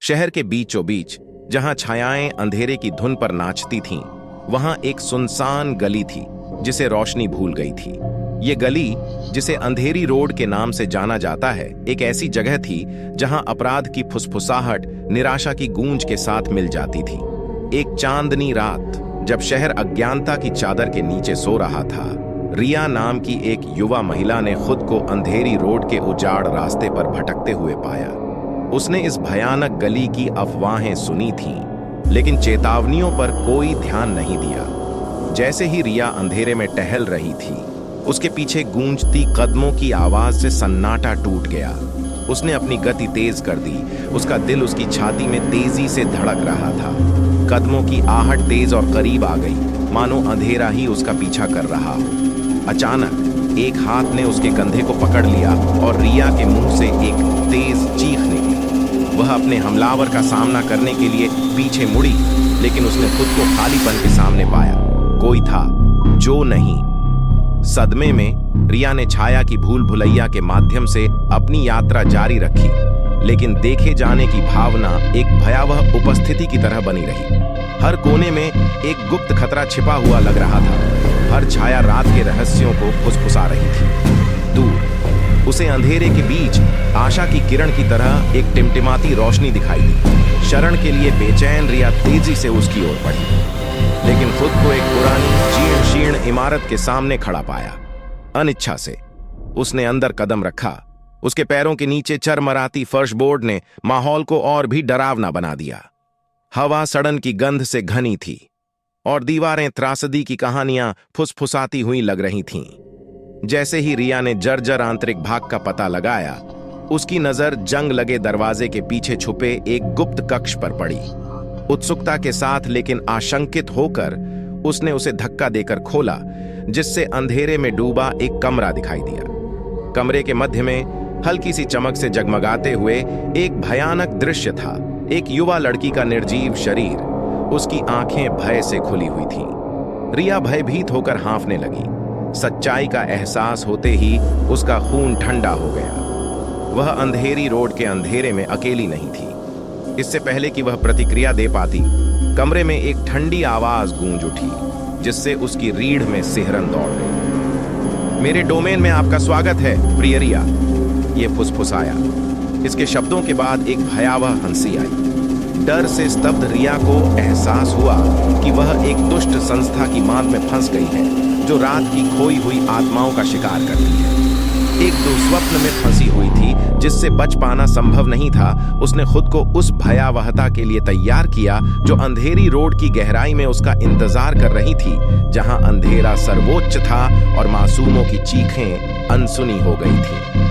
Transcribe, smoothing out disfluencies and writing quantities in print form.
शहर के बीचों बीच, जहां छायाएं अंधेरे की धुन पर नाचती थीं, वहां एक सुनसान गली थी जिसे रोशनी भूल गई थी। ये गली, जिसे अंधेरी रोड के नाम से जाना जाता है, एक ऐसी जगह थी जहां अपराध की फुसफुसाहट निराशा की गूंज के साथ मिल जाती थी। एक चांदनी रात, जब शहर अज्ञानता की चादर के नीचे सो रहा था, रिया नाम की एक युवा महिला ने खुद को अंधेरी रोड के उजाड़ रास्ते पर भटकते हुए पाया। उसने इस भयानक गली की अफवाहें सुनी थीं, लेकिन चेतावनियों पर कोई ध्यान नहीं दिया। जैसे ही रिया अंधेरे में टहल रही थी, उसके पीछे गूंजती कदमों की आवाज से सन्नाटा टूट गया। उसने अपनी गति तेज कर दी। उसका दिल उसकी छाती में तेजी से धड़क रहा था। कदमों की आहट तेज और करीब आ गई, मानो अंधेरा ही उसका पीछा कर रहा हो। अचानक एक हाथ ने उसके कंधे को पकड़ लिया और रिया के मुंह से एक तेज चीख निकली। वह अपने हमलावर का सामना करने के लिए पीछे मुड़ी, लेकिन उसने खुद को खालीपन के सामने पाया। कोई था जो नहीं। सदमे में रिया ने छाया की भूल भुलैया के माध्यम से अपनी यात्रा जारी रखी, लेकिन देखे जाने की भावना एक भयावह उपस्थिति की तरह बनी रही। हर कोने में एक गुप्त खतरा छिपा हुआ लग रहा था। हर छाया रात के रहस्यों को फुसफुसा रही थी। दूर, उसे अंधेरे के बीच आशा की किरण की तरह एक टिमटिमाती रोशनी दिखाई दी। शरण के लिए बेचैन रिया तेजी से उसकी ओर बढ़ी, लेकिन खुद को एक पुरानी जीर्ण शीर्ण इमारत के सामने खड़ा पाया। अनिच्छा से उसने अंदर कदम रखा। उसके पैरों के नीचे चरमराती फर्शबोर्ड ने माहौल को और भी डरावना बना दिया। हवा सड़न की गंध से घनी थी और दीवारें त्रासदी की कहानियां फुसफुसाती हुई लग रही थीं। जैसे ही रिया ने जर्जर आंतरिक भाग का पता लगाया, उसकी नजर जंग लगे दरवाजे के पीछे छुपे एक गुप्त कक्ष पर पड़ी। उत्सुकता के साथ लेकिन आशंकित होकर उसने उसे धक्का देकर खोला, जिससे अंधेरे में डूबा एक कमरा दिखाई दिया। कमरे के मध्य में हल्की सी चमक से जगमगाते हुए एक भयानक दृश्य था। एक युवा लड़की का निर्जीव शरीर, उसकी आंखें भय से खुली हुई थीं। रिया भयभीत होकर हाँफने लगी। सच्चाई का एहसास होते ही उसका खून ठंडा हो गया। वह अंधेरी रोड के अंधेरे में अकेली नहीं थी। इससे पहले कि वह प्रतिक्रिया दे पाती, कमरे में एक ठंडी आवाज गूंज उठी, जिससे उसकी रीढ़ में सिहरन दौड़ गई। मेरे डोमेन में आपका स्वागत है, प्रिय रिया, ये फुसफुसाया। इसके शब्दों के बाद एक भयावह हंसी आई। डर से स्तब्ध रिया को एहसास हुआ कि वह एक दुष्ट संस्था की मांद में फंस गई है, जो रात की खोई हुई आत्माओं का शिकार करती है। एक दुस्वप्न में फंसी हुई थी जिससे बच पाना संभव नहीं था। उसने खुद को उस भयावहता के लिए तैयार किया जो अंधेरी रोड की गहराई में उसका इंतजार कर रही थी, जहां अंधेरा सर्वोच्च था और मासूमों की चीखें अनसुनी हो गई थी।